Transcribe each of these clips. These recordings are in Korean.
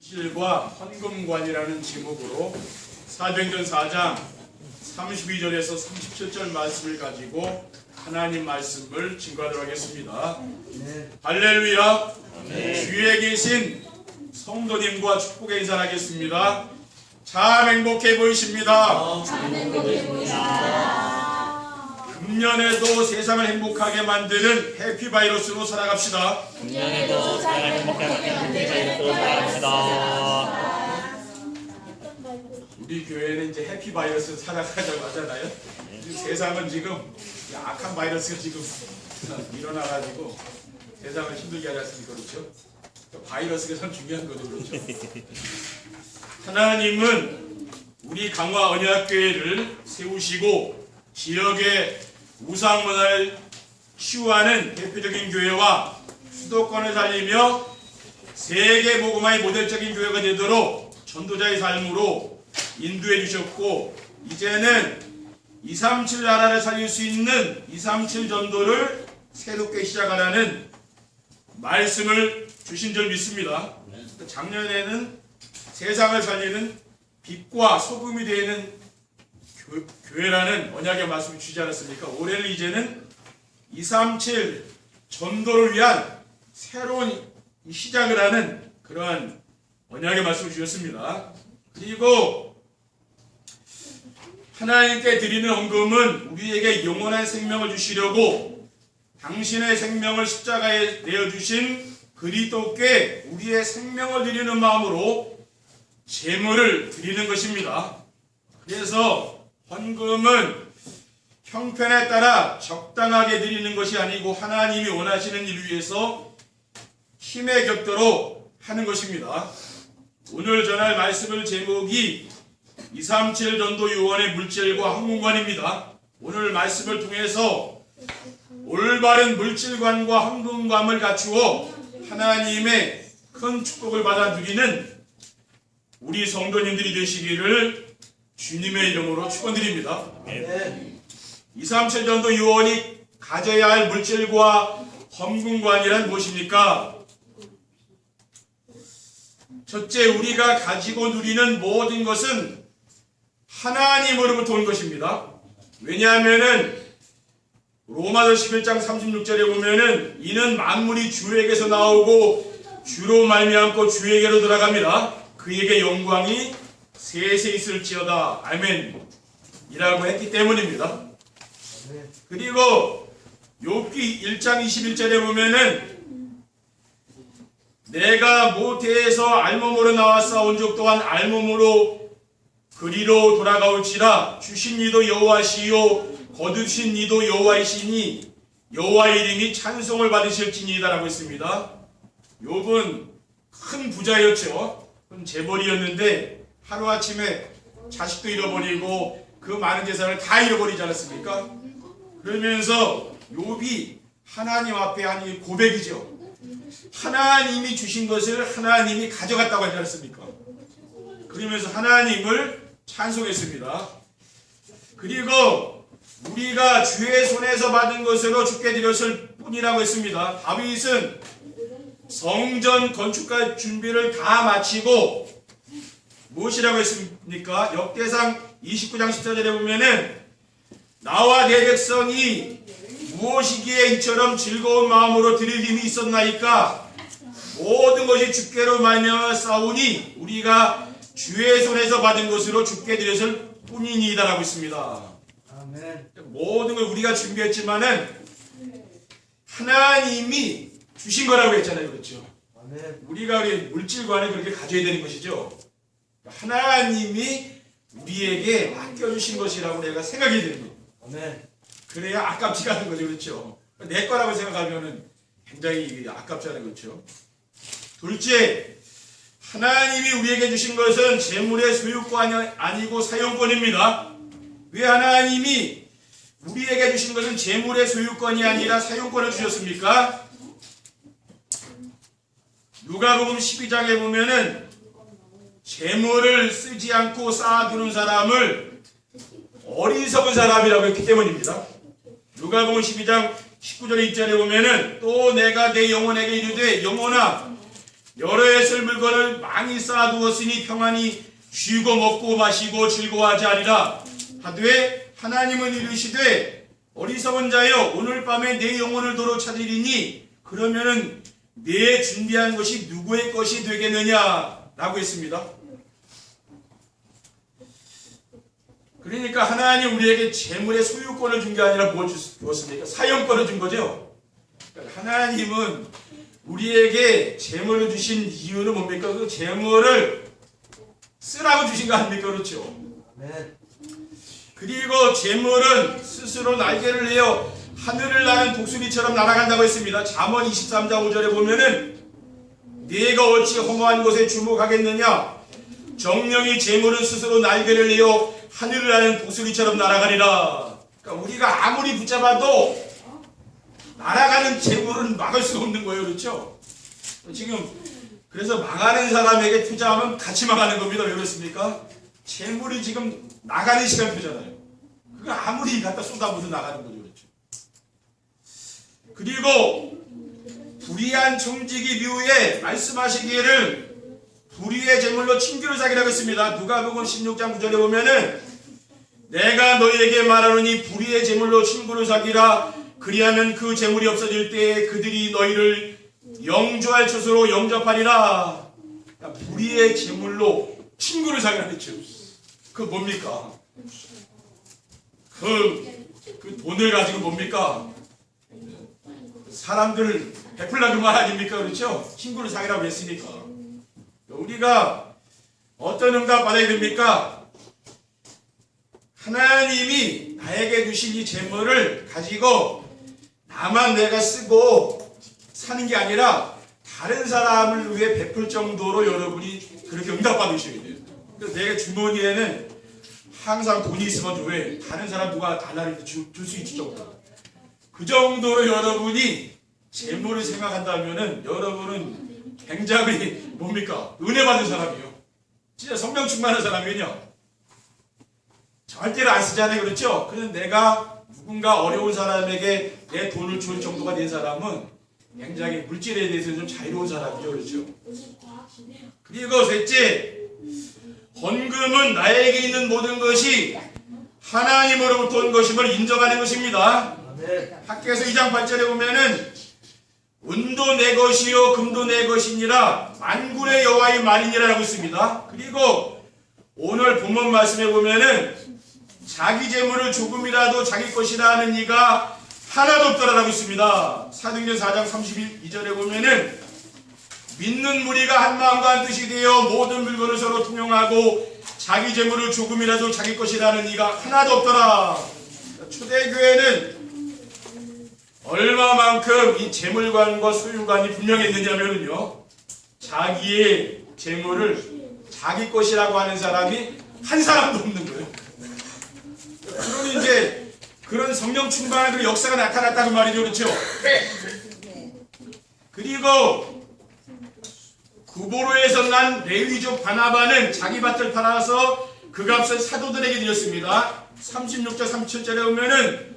실과 헌금관이라는 제목으로 사도행전 4장 32절에서 37절 말씀을 가지고 하나님 말씀을 증거하도록 하겠습니다. 할렐루야. 주위에 계신 성도님과 축복의 인사를 하겠습니다. 참 행복해 보이십니다. 금년에도 세상을 행복하게 만드는 해피바이러스로 살아갑시다. 금년에도 세상을 행복하게 만드는 해피바이러스로 살아갑시다. 우리 교회는 이제 해피바이러스 살아가자고 하잖아요. 세상은 지금 악한 바이러스가 지금 일어나가지고 세상을 힘들게 하지 않습니까? 그렇죠? 바이러스가 참 중요한 거죠. 그렇죠? 하나님은 우리 강화 언약교회를 세우시고 지역의 우상문화를 치유하는 대표적인 교회와 수도권을 살리며 세계 복음화의 모델적인 교회가 되도록 전도자의 삶으로 인도해 주셨고, 이제는 237 나라를 살릴 수 있는 237 전도를 새롭게 시작하라는 말씀을 주신 줄 믿습니다. 작년에는 세상을 살리는 빛과 소금이 되는 교회라는 언약의 말씀을 주지 않았습니까? 올해는 이제는 237 전도를 위한 새로운 시작을 하는 그러한 언약의 말씀을 주셨습니다. 그리고 하나님께 드리는 헌금은 우리에게 영원한 생명을 주시려고 당신의 생명을 십자가에 내어주신 그리스도께 우리의 생명을 드리는 마음으로 제물을 드리는 것입니다. 그래서 헌금은 형편에 따라 적당하게 드리는 것이 아니고 하나님이 원하시는 일을 위해서 힘에 겹도록 하는 것입니다. 오늘 전할 말씀의 제목이 237 전도 요원의 물질과 헌금관입니다. 오늘 말씀을 통해서 올바른 물질관과 헌금관을 갖추어 하나님의 큰 축복을 받아 누리는 우리 성도님들이 되시기를 주님의 이름으로 축원드립니다. 237 전도 요원이 가져야 할 물질과 헌금관이란 무엇입니까? 첫째, 우리가 가지고 누리는 모든 것은 하나님으로부터 온 것입니다. 왜냐하면은 로마서 11장 36절에 보면은 이는 만물이 주에게서 나오고 주로 말미암고 주에게로 돌아갑니다. 그에게 영광이 세세 있을지어다. 아멘. 이라고 했기 때문입니다. 그리고 욥기 1장 21절에 보면은 내가 모태에서 알몸으로 나왔사온 적 또한 알몸으로 그리로 돌아가올지라. 주신 이도 여호와시요 거두신 이도 여호와이시니 여호와의 이름이 찬송을 받으실지니이다 라고 했습니다. 욥은 큰 부자였죠. 재벌이었는데 하루아침에 자식도 잃어버리고 그 많은 재산을 다 잃어버리지 않았습니까? 그러면서 욥이 하나님 앞에 한 고백이죠. 하나님이 주신 것을 하나님이 가져갔다고 하지 않습니까? 그러면서 하나님을 찬송했습니다. 그리고 우리가 주의 손에서 받은 것으로 주께 드렸을 뿐이라고 했습니다. 다윗은 성전 건축과 준비를 다 마치고 무엇이라고 했습니까? 역대상 29장 14절에 보면은 나와 내 백성이 무엇이기에 이처럼 즐거운 마음으로 드릴 힘이 있었나이까? 모든 것이 주께로 말미암아 싸우니 우리가 주의 손에서 받은 것으로 주께 드렸을 뿐이니이다 라고 있습니다. 아멘. 모든 걸 우리가 준비했지만은 하나님이 주신 거라고 했잖아요. 그렇죠? 아멘. 우리가 우리 물질관을 그렇게 가져야 되는 것이죠. 하나님이 우리에게 맡겨주신 것이라고 내가 생각이 되는 거예요. 아멘. 그래야 아깝지가 않은 거죠. 그렇죠? 내 거라고 생각하면은 굉장히 아깝지 않은 거죠. 둘째, 하나님이 우리에게 주신 것은 재물의 소유권이 아니고 사용권입니다. 왜 하나님이 우리에게 주신 것은 재물의 소유권이 아니라 사용권을 주셨습니까? 누가복음 12장에 보면은 재물을 쓰지 않고 쌓아두는 사람을 어리석은 사람이라고 했기 때문입니다. 누가복음 12장 19절의 2절에 보면은 또 내가 내 영혼에게 이르되 영혼아 여러 해 쓸 물건을 많이 쌓아두었으니 평안히 쉬고 먹고 마시고 즐거워하지 아니라 하되 하나님은 이르시되 어리석은 자여 오늘 밤에 내 영혼을 도로 찾으리니 그러면은 내 준비한 것이 누구의 것이 되겠느냐 라고 했습니다. 그러니까 하나님 우리에게 재물의 소유권을 준 게 아니라 뭘 주었습니까? 사용권을 준 거죠. 그러니까 하나님은 우리에게 재물을 주신 이유는 뭡니까? 그 재물을 쓰라고 주신 거 아닙니까? 그렇죠. 그리고 재물은 스스로 날개를 내어 하늘을 나는 독수리처럼 날아간다고 했습니다. 잠언 23장 5절에 보면은 네가 어찌 험한 곳에 주목하겠느냐? 정령이 재물은 스스로 날개를 내어 하늘을 나는 독수리처럼 날아가리라. 그러니까 우리가 아무리 붙잡아도 날아가는 재물은 막을 수 없는 거예요. 그렇죠? 지금 그래서 망하는 사람에게 투자하면 같이 망하는 겁니다. 왜 그렇습니까? 재물이 지금 나가는 시간표잖아요. 그거 아무리 갖다 쏟아부어도 나가는 거죠. 그렇죠? 그리고 불의한 청지기 묘에 말씀하시기를 불의의 재물로 친교를 사기라고 했습니다. 누가복음 16장 9절에 보면은 내가 너희에게 말하노니 불의의 재물로 친구를 사기라. 그리하면 그 재물이 없어질 때에 그들이 너희를 영주할 처소로 영접하리라. 불의의 재물로 친구를 사기라 했죠. 그 뭡니까? 그 돈을 가지고 뭡니까? 사람들을 베풀라는 말 아닙니까? 그렇죠? 친구를 사귀라고 했으니까. 우리가 어떤 응답 받아야 됩니까? 하나님이 나에게 주신 이 재물을 가지고 나만 내가 쓰고 사는 게 아니라 다른 사람을 위해 베풀 정도로 여러분이 그렇게 응답 받으셔야 돼요. 그래서 내 주머니에는 항상 돈이 있으면 왜 다른 사람 누가 달라고 줄 수 있을 정도. 그 정도로 여러분이 재물을 생각한다면은 여러분은 굉장히 뭡니까? 은혜 받은 사람이요. 진짜 성령 충만한 사람이군요. 절대로 안 쓰잖아요. 그렇죠? 그래서 내가 누군가 어려운 사람에게 내 돈을 줄 정도가 된 사람은 굉장히 물질에 대해서 좀 자유로운 사람이죠. 그렇죠? 그리고 셋째, 헌금은 나에게 있는 모든 것이 하나님으로부터 온 것임을 인정하는 것입니다. 학개서 2장 8절에 보면은 은도 내 것이요 금도 내 것이니라 만군의 여호와의 말이니라 라고 있습니다. 그리고 오늘 본문 말씀에 보면은 자기 재물을 조금이라도 자기 것이라 하는 이가 하나도 없더라라고 있습니다. 사도행전 4장 32절에 보면은 믿는 무리가 한 마음과 한 뜻이 되어 모든 물건을 서로 통용하고 자기 재물을 조금이라도 자기 것이라는 이가 하나도 없더라. 초대교회는 얼마만큼 이 재물관과 소유관이 분명했느냐면요, 자기의 재물을 자기 것이라고 하는 사람이 한 사람도 없는 거예요. 그러니 이제 그런 성령 충만한 그 역사가 나타났다는 말이죠. 그렇죠? 그리고 구보로에서 난 레위족 바나바는 자기 밭을 팔아서 그 값을 사도들에게 드렸습니다. 36절 37절에 보면은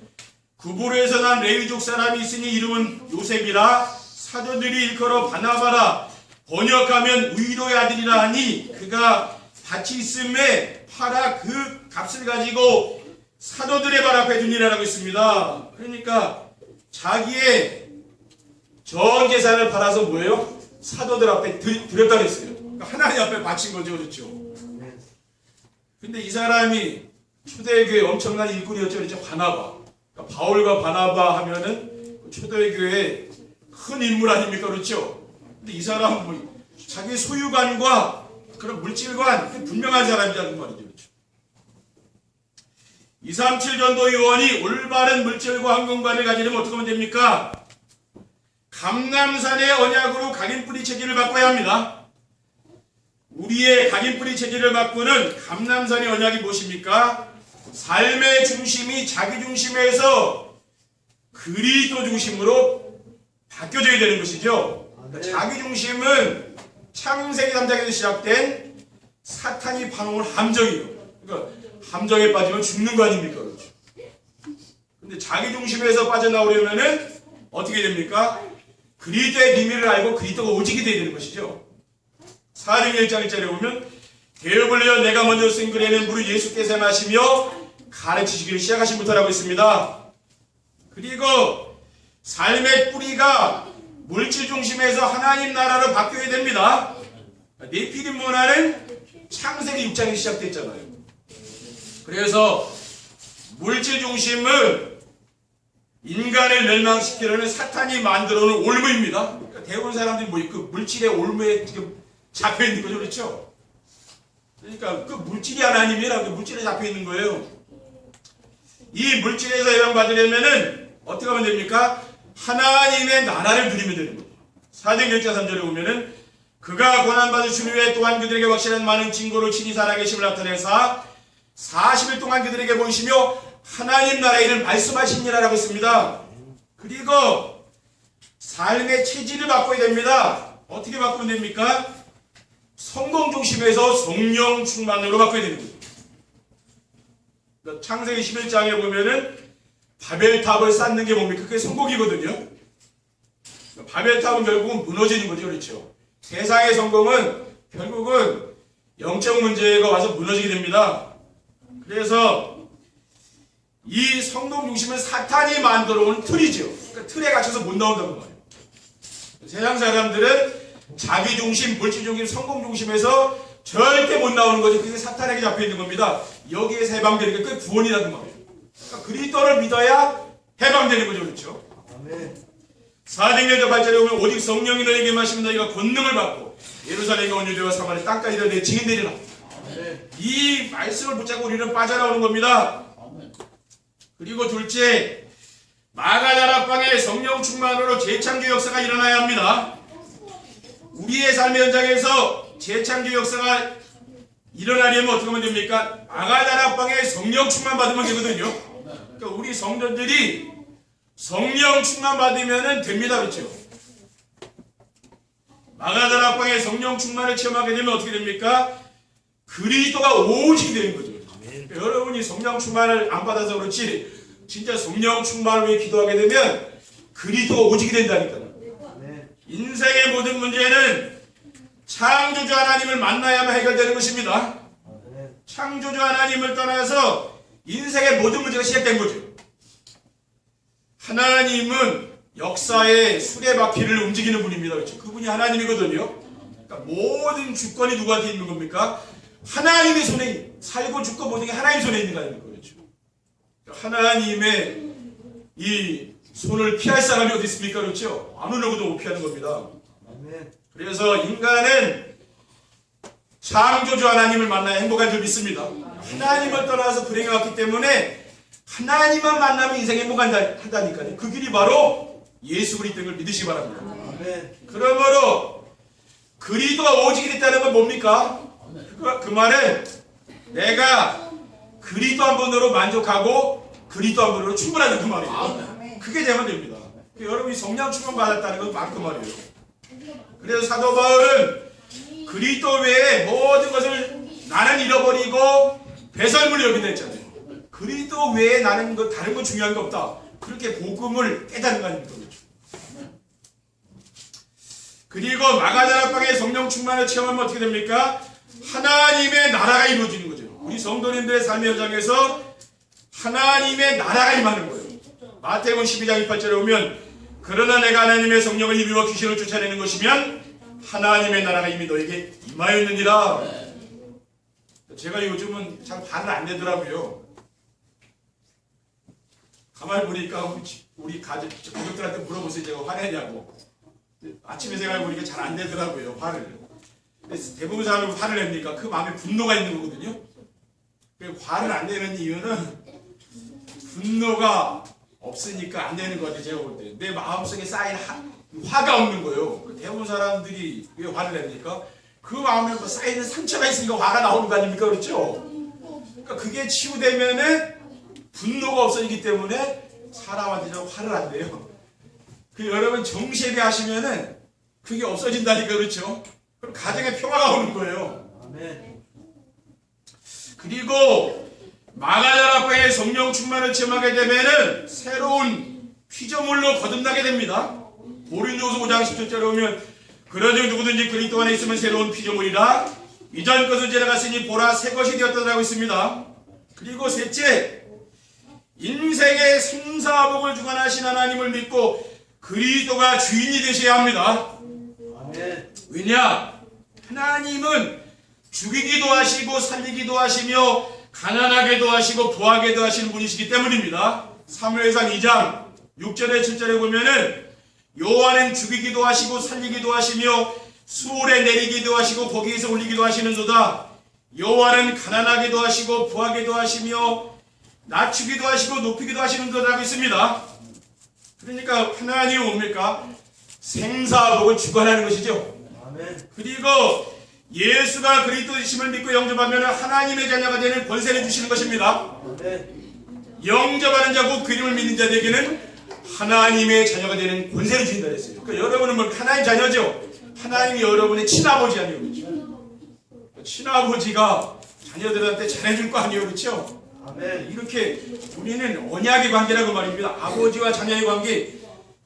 구보로에서 난 레위족 사람이 있으니 이름은 요셉이라 사도들이 일컬어 바나바라 번역하면 의로의 아들이라 하니 그가 밭이 있음에 팔아 그 값을 가지고 사도들의 발 앞에 두니라라고 있습니다. 그러니까 자기의 전 재산을 팔아서 뭐예요? 사도들 앞에 드렸다 그랬어요. 그러니까 하나님 앞에 바친 거죠. 그렇죠? 근데 이 사람이 초대교회 엄청난 일꾼이었죠. 그렇죠? 바나바. 그러니까 바울과 바나바 하면은 초대교회 큰 인물 아닙니까? 그렇죠? 근데 이 사람은 뭐 자기 소유관과 그런 물질관 분명한 사람이라는 말이죠. 그렇죠? 237 전도 요원이 올바른 물질과 황금관을 가지려면 어떻게 하면 됩니까? 감람산의 언약으로 각인뿌리 체질을 바꿔야 합니다. 우리의 각인뿌리 체질을 바꾸는 감람산의 언약이 무엇입니까? 삶의 중심이 자기 중심에서 그리스도 중심으로 바뀌어져야 되는 것이죠. 그러니까 자기 중심은 창세기 3장에서 시작된 사탄이 파놓은 함정이에요. 그러니까 함정에 빠지면 죽는 거 아닙니까? 그렇죠. 근데 자기 중심에서 빠져나오려면은 어떻게 됩니까? 그리스도의 비밀을 알고 그리스도가 오직이 되어야 되는 것이죠. 사도행전 1장 1절에 보면 대업을 내어 내가 먼저 쓴 글에는 물을 예수께서 마시며 가르치시기를 시작하신부터라고 있습니다. 그리고 삶의 뿌리가 물질 중심에서 하나님 나라로 바뀌어야 됩니다. 네피림 문화는 창세기 6장에 시작됐잖아요. 그래서 물질 중심은 인간을 멸망시키려는 사탄이 만들어 놓은 올무입니다. 그러니까 대부분 사람들이 뭐 그 물질의 올무에 지금 잡혀 있는 거죠, 그렇죠? 그러니까 그 물질이 하나님이라 그 물질에 잡혀 있는 거예요. 이 물질에서 해방받으려면은 어떻게 하면 됩니까? 하나님의 나라를 누리면 되는 거예요. 사도행전 1장 3절에 보면은 그가 고난받으신 후에 또한 그들에게 확실한 많은 증거로 친히 살아계심을 나타내사 40일 동안 그들에게 보이시며 하나님 나라의 일을 말씀하시니라라고 했습니다. 그리고 삶의 체질을 바꿔야 됩니다. 어떻게 바꾸면 됩니까? 성공 중심에서 성령 충만으로 바꿔야 됩니다. 그러니까 창세기 11장에 보면은 바벨탑을 쌓는 게 뭡니까? 그게 성공이거든요. 바벨탑은 결국은 무너지는 거죠, 그렇죠? 세상의 성공은 결국은 영적 문제가 와서 무너지게 됩니다. 그래서 이 성공 중심은 사탄이 만들어 온 틀이죠. 그러니까 틀에 갇혀서 못 나온다는 거예요. 세상 사람들은 자기 중심, 물질 중심, 성공 중심에서 절대 못 나오는 거죠. 그게 사탄에게 잡혀 있는 겁니다. 여기에서 해방되는 게 구원이라는 말이에요. 그러니까 그리스도를 믿어야 해방되는 거죠, 그렇죠? 사도행전 8절에 보면 오직 성령이 너에게 마시면 너희가 권능을 받고 예루살렘과 온 유대와 사마리아 땅까지 내 증인 되리라. 이 말씀을 붙잡고 우리는 빠져나오는 겁니다. 그리고 둘째, 마가다락방에 성령 충만으로 재창조 역사가 일어나야 합니다. 우리의 삶의 현장에서 재창조 역사가 일어나려면 어떻게 하면 됩니까? 마가다락방에 성령 충만 받으면 되거든요. 그러니까 우리 성도들이 성령 충만 받으면 됩니다, 그렇죠? 마가다락방에 성령 충만을 체험하게 되면 어떻게 됩니까? 그리스도가 오직 되는 거죠. 그러니까 여러분이 성령 충만을 안 받아서 그렇지 진짜 성령 충만을 위해 기도하게 되면 그리스도가 오직이 된다니까요. 인생의 모든 문제는 창조주 하나님을 만나야만 해결되는 것입니다. 창조주 하나님을 떠나서 인생의 모든 문제가 시작된 거죠. 하나님은 역사의 수레바퀴를 움직이는 분입니다. 그렇죠? 그분이 하나님이거든요. 그러니까 모든 주권이 누구한테 있는 겁니까? 하나님의 손에, 살고 죽고 모든 게 하나님 손에 있는 거 아닙니까? 그렇죠? 하나님의 이 손을 피할 사람이 어디 있습니까? 그렇죠? 아무 누구도 못 피하는 겁니다. 그래서 인간은 창조주 하나님을 만나야 행복한 줄 믿습니다. 하나님을 떠나서 불행해 왔기 때문에 하나님만 만나면 인생이 행복한다니까요. 그 길이 바로 예수 그리스도를 믿으시기 바랍니다. 그러므로 그리스도가 오직이 됐다는 건 뭡니까? 그 말은 내가 그리스도 한 분으로 만족하고 그리스도 한 분으로 충분하다 그 말이에요. 그게 되면 됩니다. 여러분이 성령 충만 받았다는 건 막 그 말이에요. 그래서 사도 바울은 그리스도 외에 모든 것을 나는 잃어버리고 배설물을 여긴다 했잖아요. 그리스도 외에 나는 것 다른 건 중요한 게 없다. 그렇게 복음을 깨닫는 거 아닙니까? 그리고 마가다락방에 성령 충만을 체험하면 어떻게 됩니까? 하나님의 나라가 이루어지는 거죠. 우리 성도님들의 삶의 현장에서 하나님의 나라가 임하는 거예요. 마태복음 12장 28절에 보면 그러나 내가 하나님의 성령을 힘입어 귀신을 쫓아내는 것이면 하나님의 나라가 이미 너에게 임하였느니라. 제가 요즘은 잘 화를 안 내더라고요. 가만히 보니까 우리 가족들한테 물어보세요. 제가 화내냐고. 아침에 생각해 보니까 잘 안 내더라고요. 화를. 대부분 사람이 화를 냅니까? 그 마음에 분노가 있는 거거든요. 화를 안 내는 이유는 분노가 없으니까 안 되는 것 같아요. 제가 볼 때. 내 마음속에 쌓인 화가 없는 거예요. 대부분 사람들이 왜 화를 냅니까? 그 마음에 쌓이는 상처가 있으니까 화가 나오는 거 아닙니까? 그렇죠? 그러니까 그게 치유되면은 분노가 없어지기 때문에 사람한테 좀 화를 안 내요. 여러분 정시예배 하시면은 그게 없어진다니까. 그렇죠? 그럼 가정에 평화가 오는 거예요. 그리고 마가다락방에 성령 충만을 체험하게 되면은 새로운 피조물로 거듭나게 됩니다. 고린도후서 5장 10절에 보면 그러므로 누구든지 그리스도 안에 있으면 새로운 피조물이라 이전 것은 지나갔으니 보라 새 것이 되었다라고 있습니다. 그리고 셋째, 인생의 생사복을 주관하신 하나님을 믿고 그리스도가 주인이 되셔야 합니다. 왜냐? 하나님은 죽이기도 하시고 살리기도 하시며 가난하게도 하시고 부하게도 하시는 분이시기 때문입니다. 사무엘상 2장 6절에 7절에 보면은 여호와는 죽이기도 하시고 살리기도 하시며 수월에 내리기도 하시고 거기에서 올리기도 하시는도다. 여호와는 가난하게도 하시고 부하게도 하시며 낮추기도 하시고 높이기도 하시는도라고 있습니다. 그러니까 하나님은 뭡니까? 생사복을 주관하는 것이죠. 그리고 예수가 그리스도이심을 믿고 영접하면 하나님의 자녀가 되는 권세를 주시는 것입니다. 영접하는 자고 그 이름을 믿는 자에게는 하나님의 자녀가 되는 권세를 주신다 했어요. 그러니까 여러분은 뭐 하나님 자녀죠. 하나님이 여러분의 친아버지 아니에요, 그렇죠? 친아버지가 자녀들한테 잘해줄 거 아니에요, 그렇죠? 이렇게 우리는 언약의 관계라고 말입니다. 아버지와 자녀의 관계,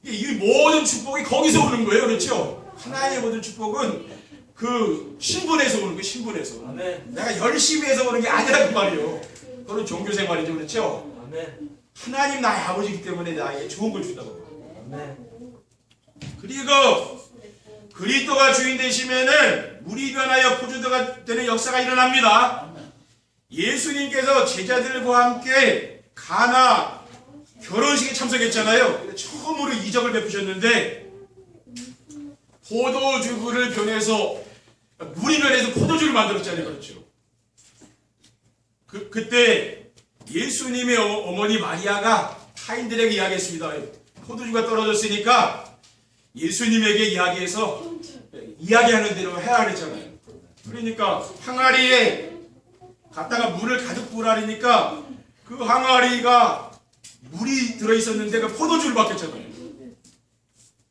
이 모든 축복이 거기서 오는 거예요, 그렇죠? 하나님의 모든 축복은 그 신분에서 오는 거예요, 신분에서. 내가 열심히 해서 오는 게 아니라고 말이에요. 그건 종교생활이죠, 그렇죠? 하나님 나의 아버지이기 때문에 나에게 좋은 걸 준다고. 그리고 그리스도가 주인 되시면은 물이 변하여 포도주가 되는 역사가 일어납니다. 예수님께서 제자들과 함께 가나 결혼식에 참석했잖아요. 처음으로 이적을 베푸셨는데 포도주를 변해서 물이 변해서 포도주를 만들었잖아요, 그렇죠? 그때 예수님의 어머니 마리아가 타인들에게 이야기했습니다. 포도주가 떨어졌으니까 예수님에게 이야기하는 대로 해야 그랬잖아요. 그러니까 항아리에 갖다가 물을 가득 부으라니까 그 항아리가 물이 들어있었는데 그 포도주를 바뀌었잖아요.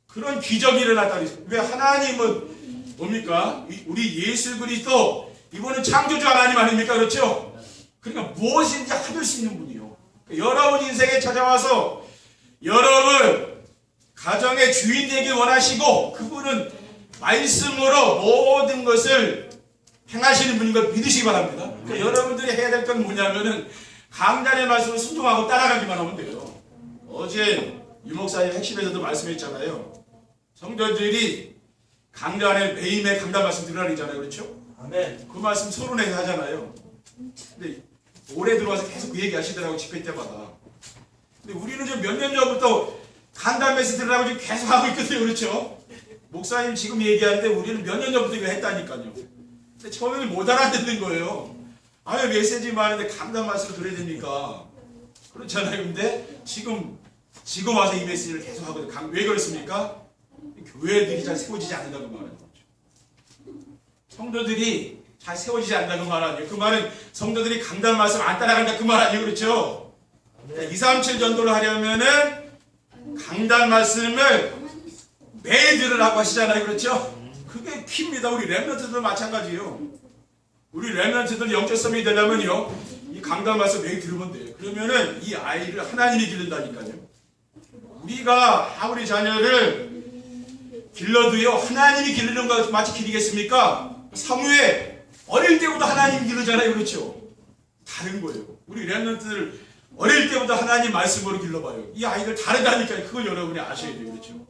그런 기적이 일어났다. 왜? 하나님은 뭡니까? 우리 예수 그리스도, 이분은 창조주 하나님 아닙니까? 그렇죠? 그러니까 무엇인지 하실 수 있는 분이요. 여러분 인생에 찾아와서 여러분 가정의 주인 되길 원하시고 그분은 말씀으로 모든 것을 행하시는 분인 걸 믿으시기 바랍니다. 그러니까 여러분들이 해야 될 건 뭐냐면은 강단의 말씀을 순종하고 따라가기만 하면 돼요. 어제 유목사님 핵심에서도 말씀했잖아요. 성도들이 강단에 매일매일 강단 말씀 들으라 그러잖아요, 그렇죠? 그 말씀 서론에서 하잖아요. 근데 올해 들어와서 계속 그 얘기 하시더라고, 집회 때마다. 근데 우리는 좀 몇 년 전부터 강단 메시지 들으라고 지금 계속 하고 있거든요, 그렇죠? 목사님 지금 얘기하는데 우리는 몇 년 전부터 이거 했다니까요. 근데 처음에는 못 알아듣는 거예요. 아유, 메시지 많은데 강단 말씀을 들어야 됩니까? 그렇잖아요. 근데 지금 와서 이 메시지를 계속 하거든요. 왜 그렇습니까? 교회들이 잘 세워지지 않는다고 말하는 거죠. 성도들이 잘 세워지지 않는다고 말 아니에요. 그 말은 성도들이 강단 말씀 안 따라간다 그 말 아니에요, 그렇죠? 237 전도를 하려면은 강단 말씀을 매일 들으라고 하시잖아요, 그렇죠? 그게 키입니다. 우리 렘넌트들도 마찬가지예요. 우리 렘넌트들 영적성이 되려면요, 이 강단 말씀 매일 들으면 돼요. 그러면은 이 아이를 하나님이 기른다니까요. 우리가 아무리 자녀를 길러도요, 하나님이 기르는 것 마치 기르겠습니까? 사무엘 어릴 때부터 하나님 기르잖아요, 그렇죠? 다른 거예요. 우리 렘넌트들 어릴 때부터 하나님 말씀으로 길러봐요. 이 아이들 다르다니까요. 그걸 여러분이 아셔야 돼요, 그렇죠?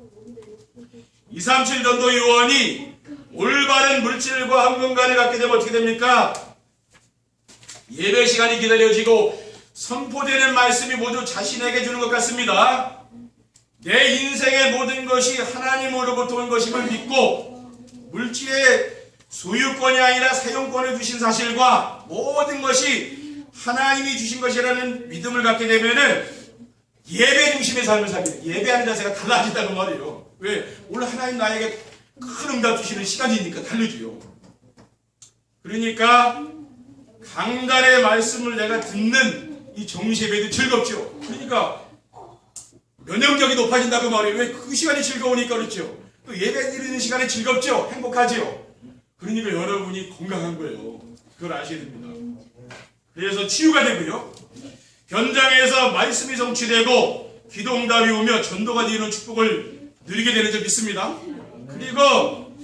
237 전도 요원이 올바른 물질과 한공간을 갖게 되면 어떻게 됩니까? 예배 시간이 기다려지고 선포되는 말씀이 모두 자신에게 주는 것 같습니다. 내 인생의 모든 것이 하나님으로부터 온 것임을 믿고 물질의 소유권이 아니라 사용권을 주신 사실과 모든 것이 하나님이 주신 것이라는 믿음을 갖게 되면은 예배 중심의 삶을 살게 돼요. 예배하는 자세가 달라진다는 말이에요. 왜? 오늘 하나님 나에게 큰 응답 주시는 시간이니까 달라져요. 그러니까 강단의 말씀을 내가 듣는 이 정시예배도 즐겁죠. 그러니까 면역력이 높아진다고 말이에요. 왜? 그 시간이 즐거우니까 그렇죠. 또 예배 드리는 시간이 즐겁죠. 행복하죠. 그러니까 여러분이 건강한 거예요. 그걸 아셔야 됩니다. 그래서 치유가 되고요, 현장에서 말씀이 성취되고 기도 응답이 오며 전도가 되는 축복을 누리게 되는 줄 믿습니다. 그리고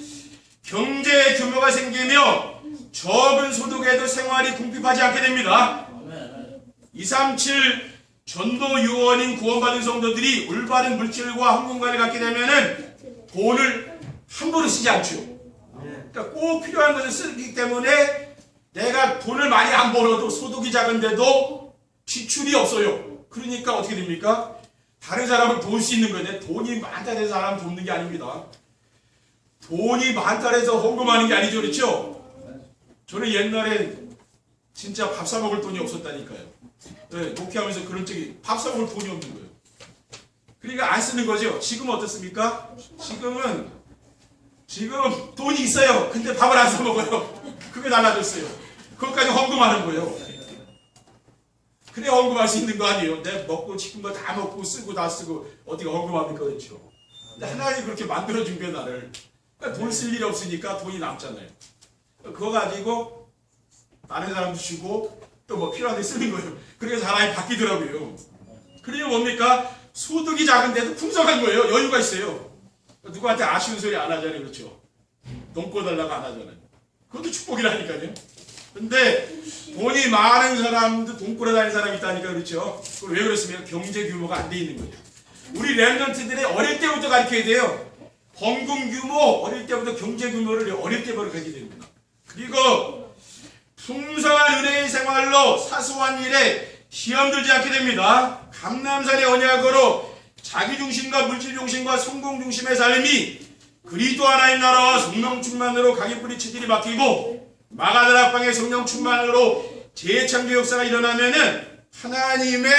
경제 규모가 생기며 적은 소득에도 생활이 궁핍하지 않게 됩니다. 237 전도 유언인 구원받은 성도들이 올바른 물질과 항공관을 갖게 되면은 돈을 함부로 쓰지 않죠. 그러니까 꼭 필요한 것을 쓰기 때문에 내가 돈을 많이 안 벌어도 소득이 작은데도 지출이 없어요. 그러니까 어떻게 됩니까? 다른 사람을 도울 수 있는 건데 돈이 많다고 해서 사람 돕는 게 아닙니다. 돈이 많다고 해서 헌금하는 게 아니죠. 그렇죠? 저는 옛날에 진짜 밥 사 먹을 돈이 없었다니까요. 네, 목회하면서 그런 적이 밥 사 먹을 돈이 없는 거예요. 그러니까 안 쓰는 거죠. 지금 어떻습니까? 지금 돈이 있어요. 근데 밥을 안 사 먹어요. 그게 달라졌어요. 그것까지 헌금하는 거예요. 그래 헌금할 수 있는 거 아니에요. 내 먹고 싶은 거 다 먹고 쓰고 다 쓰고 어디가 헌금합니까? 그렇죠. 근데 하나님이 그렇게 만들어준 거예요. 나를. 그러니까 돈 쓸 일이 없으니까 돈이 남잖아요. 그거 가지고 다른 사람도 주고 또 뭐 필요한 데 쓰는 거예요. 그래서 사람이 바뀌더라고요. 그러면 뭡니까? 소득이 작은데도 풍성한 거예요. 여유가 있어요. 누구한테 아쉬운 소리 안 하잖아요. 그렇죠? 돈 꿔달라고 안 하잖아요. 그것도 축복이라니까요. 근데 돈이 많은 사람도 돈 꿔다니는 사람이 있다니까. 그렇죠? 그걸 왜 그렇습니까? 경제 규모가 안 돼 있는 거예요. 우리 랩런트들이 어릴 때부터 가르쳐야 돼요. 헌금 규모, 어릴 때부터 경제 규모를 어릴 때부터 가르쳐야 됩니다. 그리고 풍성한 은혜의 생활로 사소한 일에 시험 들지 않게 됩니다. 감람산의 언약으로 자기중심과 물질중심과 성공중심의 삶이 그리스도 하나님 나라와 성령 충만으로 각인 뿌리 체질이 바뀌고 마가다락방의 성령 충만으로 재창조 역사가 일어나면은 하나님의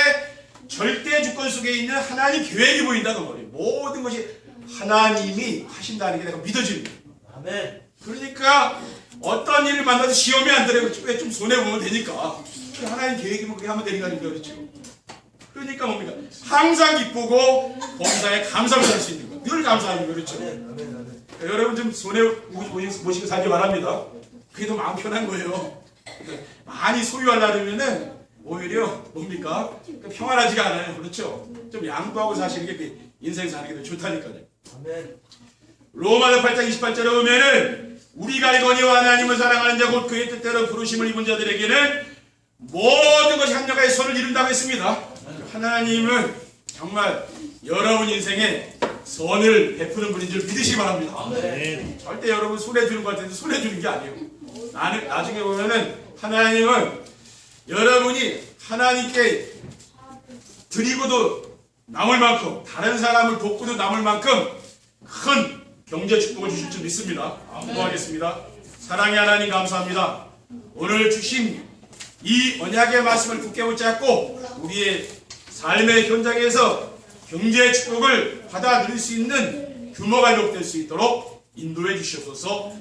절대 주권 속에 있는 하나님 계획이 보인다는 거예요. 모든 것이 하나님이 하신다는 게 내가 믿어집니다. 아멘. 그러니까 어떤 일을 만나도 시험이 안 들어요. 왜 좀 손해보면 되니까. 하나님 계획이면 그렇게 하면 되는 거 아닙니까? 그렇죠? 그러니까 뭡니까? 항상 기쁘고 범사에 감사를 할 수 있는 거. 늘 감사하는 거. 그렇죠? 여러분 좀 손해보시고 살기 바랍니다. 그게 더 마음 편한 거예요. 많이 소유하려면은 오히려 뭡니까? 평안하지가 않아요. 그렇죠? 좀 양보하고 사시는 게 인생 사는 게 더 좋다니까요. 아멘. 로마서 8장 28절에 보면은 우리가 이거니와 하나님을 사랑하는 자 곧 그의 뜻대로 부르심을 입은 자들에게는 모든 것이 합력하여 선을 이룬다고 했습니다. 하나님은 정말 여러분 인생에 선을 베푸는 분인 줄 믿으시기 바랍니다. 절대 여러분 손해 주는 것 같은데 손해 주는 게 아니에요. 나중에 보면은 하나님은 여러분이 하나님께 드리고도 남을 만큼 다른 사람을 돕고도 남을 만큼 큰 경제 축복을 주실 줄 믿습니다. 기도하겠습니다. 사랑의 하나님 감사합니다. 오늘 주신 이 언약의 말씀을 굳게 붙잡고 우리의 삶의 현장에서 경제 축복을 받아 누릴 수 있는 규모가 회복될 수 있도록 인도해 주시옵소서.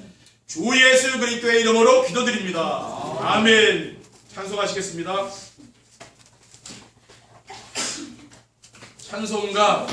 주 예수 그리스도의 이름으로 기도드립니다. 아멘. 찬송하시겠습니다. 찬송가